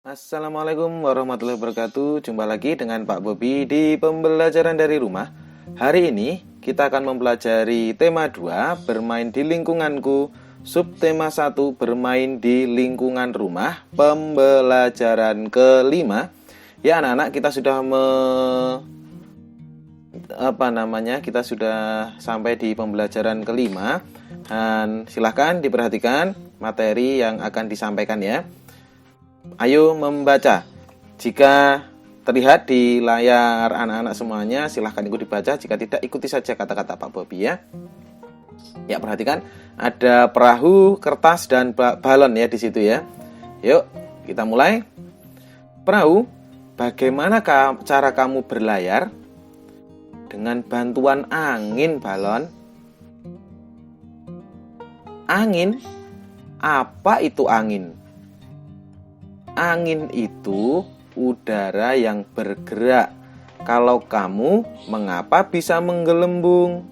Assalamualaikum warahmatullahi wabarakatuh. Jumpa lagi dengan Pak Bobi di pembelajaran dari rumah. Hari ini kita akan mempelajari tema 2, bermain di lingkunganku, subtema 1, bermain di lingkungan rumah, pembelajaran kelima. Ya anak-anak, kita sudah kita sudah sampai di pembelajaran kelima. Dan silahkan diperhatikan materi yang akan disampaikan ya. Ayo membaca. Jika terlihat di layar anak-anak semuanya, silahkan ikut dibaca. Jika tidak, ikuti saja kata-kata Pak Bobi ya. Ya, perhatikan ada perahu, kertas, dan balon ya di situ ya. Yuk, kita mulai. Perahu, bagaimana cara kamu berlayar? Dengan bantuan angin, balon. Angin? Apa itu angin? Angin itu udara yang bergerak. Kalau kamu, mengapa bisa menggelembung?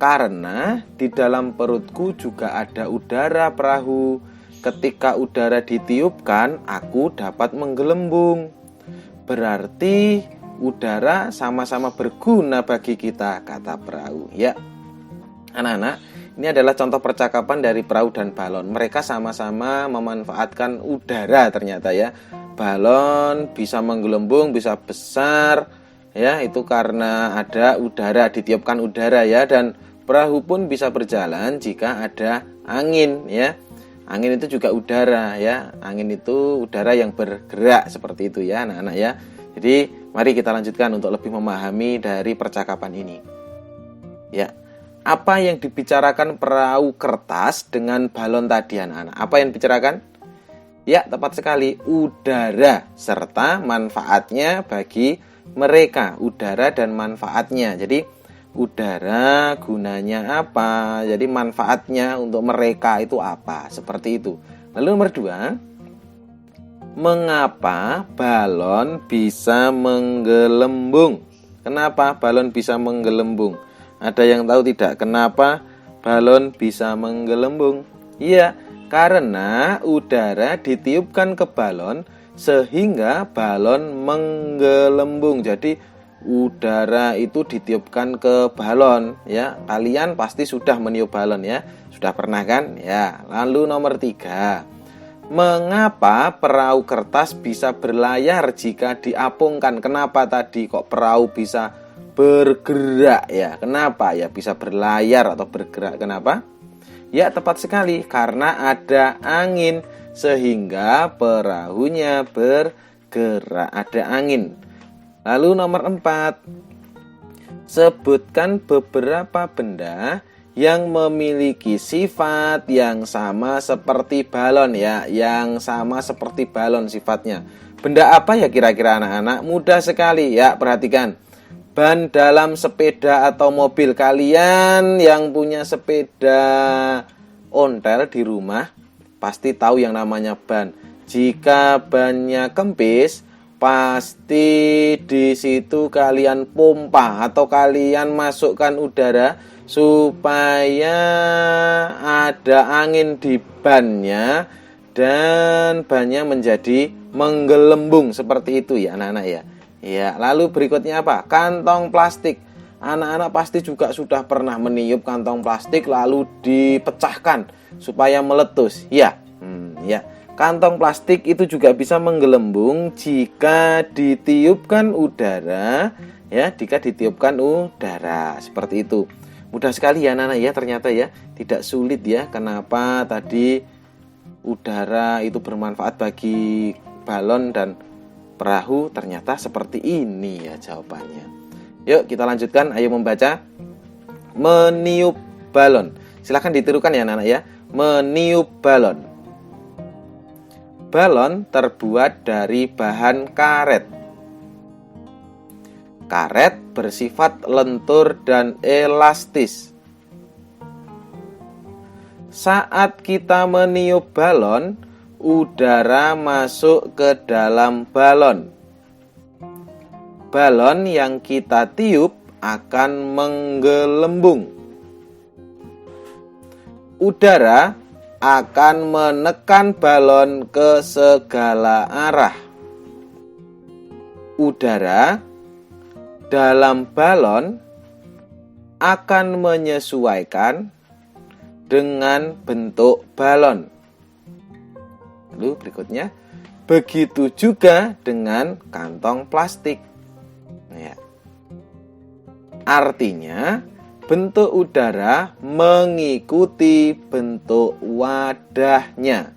Karena di dalam perutku juga ada udara, perahu. Ketika udara ditiupkan, aku dapat menggelembung. Berarti udara sama-sama berguna bagi kita, kata perahu. Ya, anak-anak, ini adalah contoh percakapan dari perahu dan balon. Mereka sama-sama memanfaatkan udara ternyata ya. Balon bisa menggelembung, bisa besar ya, itu karena ada udara, ditiupkan udara ya. Dan perahu pun bisa berjalan jika ada angin ya. Angin itu juga udara ya. Angin itu udara yang bergerak seperti itu ya anak-anak ya. Jadi mari kita lanjutkan untuk lebih memahami dari percakapan ini. Ya. Apa yang dibicarakan perahu kertas dengan balon tadi anak-anak? Apa yang dibicarakan? Ya, tepat sekali. Udara serta manfaatnya bagi mereka. Udara dan manfaatnya. Jadi, udara gunanya apa? Jadi, manfaatnya untuk mereka itu apa? Seperti itu. Lalu nomor 2. Mengapa balon bisa menggelembung? Kenapa balon bisa menggelembung? Ada yang tahu tidak kenapa balon bisa menggelembung? Iya, karena udara ditiupkan ke balon sehingga balon menggelembung. Jadi udara itu ditiupkan ke balon ya. Kalian pasti sudah meniup balon ya. Sudah pernah kan? Ya. Lalu nomor 3. Mengapa perahu kertas bisa berlayar jika diapungkan? Kenapa tadi kok perahu bisa bergerak ya? Kenapa ya bisa berlayar atau bergerak? Kenapa? Ya, tepat sekali, karena ada angin sehingga perahunya bergerak, ada angin. Lalu nomor 4. Sebutkan beberapa benda yang memiliki sifat yang sama seperti balon ya, yang sama seperti balon sifatnya. Benda apa ya kira-kira anak-anak? Mudah sekali ya, perhatikan. Ban dalam sepeda atau mobil. Kalian yang punya sepeda ontel di rumah pasti tahu yang namanya ban. Jika bannya kempis, pasti di situ kalian pompa atau kalian masukkan udara supaya ada angin di bannya dan bannya menjadi menggelembung seperti itu ya anak-anak ya. Ya, lalu berikutnya apa? Kantong plastik. Anak-anak pasti juga sudah pernah meniup kantong plastik lalu dipecahkan supaya meletus. Ya, ya. Kantong plastik itu juga bisa menggelembung jika ditiupkan udara. Ya, jika ditiupkan udara seperti itu. Mudah sekali ya anak-anak ya, ternyata ya. Tidak sulit ya. Kenapa tadi udara itu bermanfaat bagi balon dan perahu? Ternyata seperti ini ya jawabannya. Yuk kita lanjutkan, ayo membaca. Meniup balon. Silahkan ditirukan ya anak-anak ya. Meniup balon. Balon terbuat dari bahan karet. Karet bersifat lentur dan elastis. Saat kita meniup balon, udara masuk ke dalam balon. Balon yang kita tiup akan menggelembung. Udara akan menekan balon ke segala arah. Udara dalam balon akan menyesuaikan dengan bentuk balon. Lalu berikutnya, begitu juga dengan kantong plastik. Ya. Artinya, bentuk udara mengikuti bentuk wadahnya.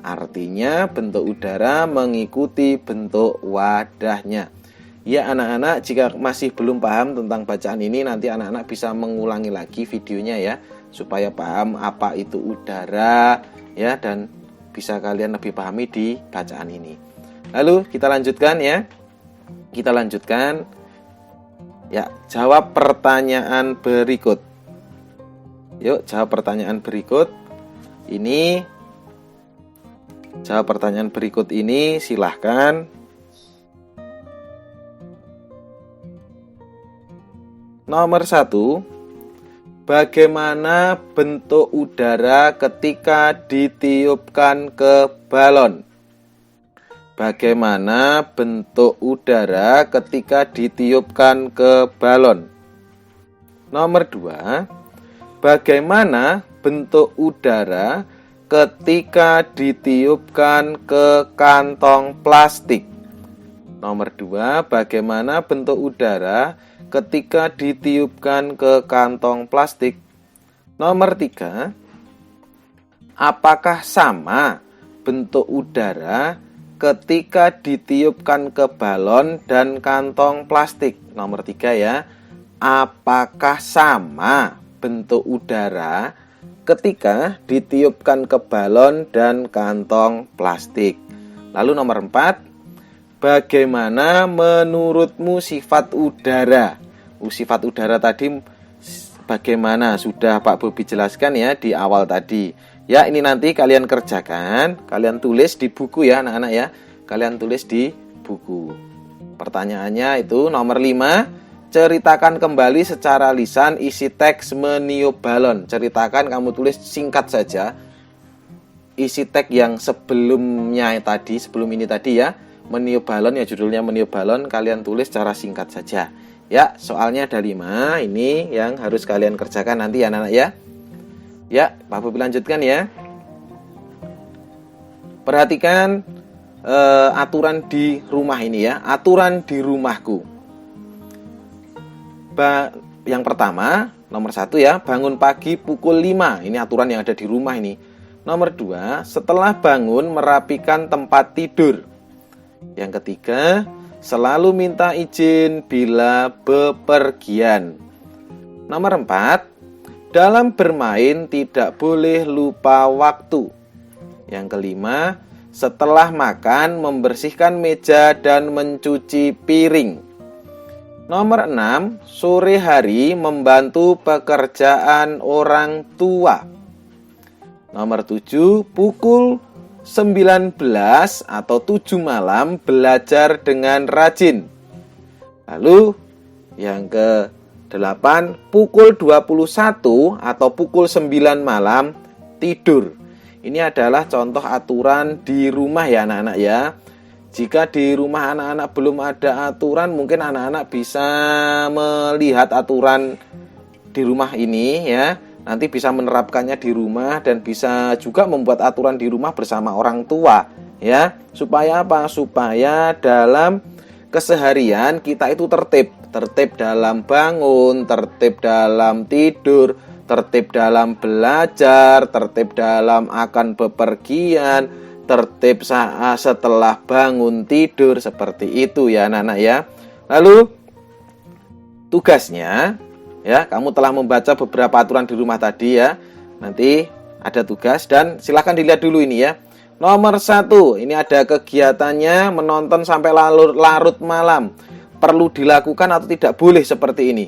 Artinya, bentuk udara mengikuti bentuk wadahnya. Ya anak-anak, jika masih belum paham tentang bacaan ini, nanti anak-anak bisa mengulangi lagi videonya ya, supaya paham apa itu udara ya, dan bisa kalian lebih pahami di bacaan ini. Lalu kita lanjutkan ya. Kita lanjutkan. Ya, jawab pertanyaan berikut. Yuk, jawab pertanyaan berikut. Jawab pertanyaan berikut ini, silahkan. Nomor 1, bagaimana bentuk udara ketika ditiupkan ke balon? Bagaimana bentuk udara ketika ditiupkan ke balon? Nomor 2, bagaimana bentuk udara ketika ditiupkan ke kantong plastik? Nomor 2, bagaimana bentuk udara ketika ditiupkan ke kantong plastik? Nomor 3, apakah sama bentuk udara ketika ditiupkan ke balon dan kantong plastik? Nomor 3 ya. Apakah sama bentuk udara ketika ditiupkan ke balon dan kantong plastik? Lalu nomor 4, bagaimana menurutmu sifat udara? Sifat udara tadi bagaimana? Sudah Pak Bobi jelaskan ya di awal tadi. Ya, ini nanti kalian kerjakan, kalian tulis di buku ya anak-anak ya. Kalian tulis di buku. Pertanyaannya itu nomor 5, ceritakan kembali secara lisan isi teks meniup balon. Ceritakan, kamu tulis singkat saja isi teks yang sebelumnya tadi, sebelum ini tadi ya. Meniup balon ya, judulnya meniup balon, kalian tulis secara singkat saja. Ya, soalnya ada 5, ini yang harus kalian kerjakan nanti ya anak-anak ya. Ya, Pak Bobi lanjutkan ya. Perhatikan aturan di rumah ini ya. Aturan di rumahku. Yang pertama, nomor 1 ya, bangun pagi pukul 5. Ini aturan yang ada di rumah ini. Nomor 2, setelah bangun merapikan tempat tidur. Yang ketiga, selalu minta izin bila bepergian. Nomor 4, dalam bermain tidak boleh lupa waktu. Yang kelima, setelah makan membersihkan meja dan mencuci piring. Nomor 6, sore hari membantu pekerjaan orang tua. Nomor 7, pukul 19 atau 7 malam belajar dengan rajin. Lalu yang ke-8, pukul 21 atau pukul 9 malam tidur. Ini adalah contoh aturan di rumah ya anak-anak ya. Jika di rumah anak-anak belum ada aturan, mungkin anak-anak bisa melihat aturan di rumah ini ya. Nanti bisa menerapkannya di rumah dan bisa juga membuat aturan di rumah bersama orang tua ya. Supaya apa? Supaya dalam keseharian kita itu tertib. Tertib dalam bangun, tertib dalam tidur, tertib dalam belajar, tertib dalam akan bepergian, tertib saat setelah bangun tidur, seperti itu ya anak-anak ya. Lalu tugasnya ya, kamu telah membaca beberapa aturan di rumah tadi ya. Nanti ada tugas dan silahkan dilihat dulu ini ya. Nomor 1, ini ada kegiatannya menonton sampai larut malam. Perlu dilakukan atau tidak boleh seperti ini?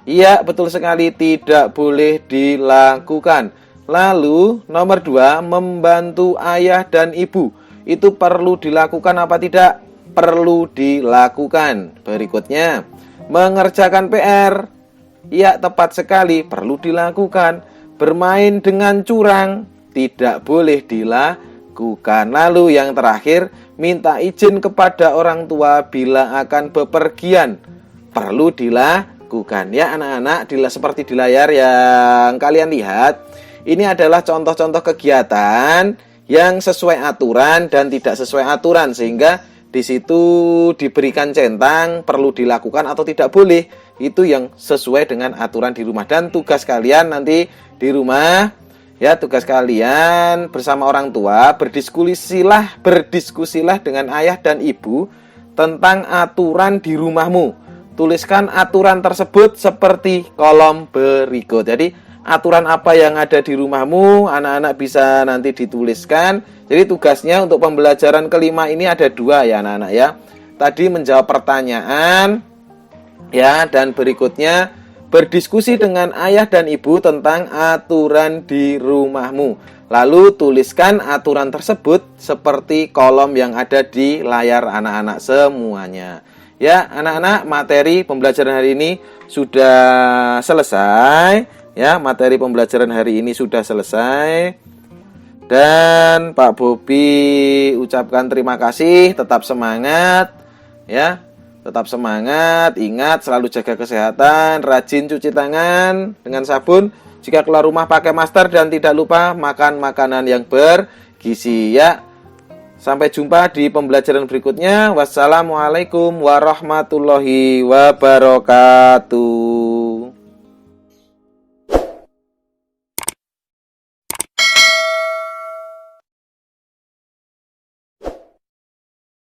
Iya, betul sekali, tidak boleh dilakukan. Lalu nomor 2, membantu ayah dan ibu. Itu perlu dilakukan apa tidak? Perlu dilakukan. Berikutnya, mengerjakan PR. Ya, tepat sekali, perlu dilakukan. Bermain dengan curang tidak boleh dilakukan. Lalu yang terakhir, minta izin kepada orang tua bila akan bepergian, perlu dilakukan. Ya anak-anak, seperti di layar yang kalian lihat, ini adalah contoh-contoh kegiatan yang sesuai aturan dan tidak sesuai aturan, sehingga di situ diberikan centang perlu dilakukan atau tidak boleh. Itu yang sesuai dengan aturan di rumah. Dan tugas kalian nanti di rumah, ya, tugas kalian bersama orang tua berdiskusilah dengan ayah dan ibu tentang aturan di rumahmu. Tuliskan aturan tersebut seperti kolom berikut. Jadi aturan apa yang ada di rumahmu, anak-anak bisa nanti dituliskan. Jadi tugasnya untuk pembelajaran kelima ini ada 2 ya anak-anak ya. Tadi menjawab pertanyaan ya, dan berikutnya berdiskusi dengan ayah dan ibu tentang aturan di rumahmu. Lalu tuliskan aturan tersebut seperti kolom yang ada di layar anak-anak semuanya. Ya anak-anak, materi pembelajaran hari ini sudah selesai. Ya, materi pembelajaran hari ini sudah selesai. Dan Pak Bobi ucapkan terima kasih, tetap semangat ya. Tetap semangat, ingat selalu jaga kesehatan, rajin cuci tangan dengan sabun. Jika keluar rumah pakai masker dan tidak lupa makan makanan yang bergizi ya. Sampai jumpa di pembelajaran berikutnya. Wassalamualaikum warahmatullahi wabarakatuh.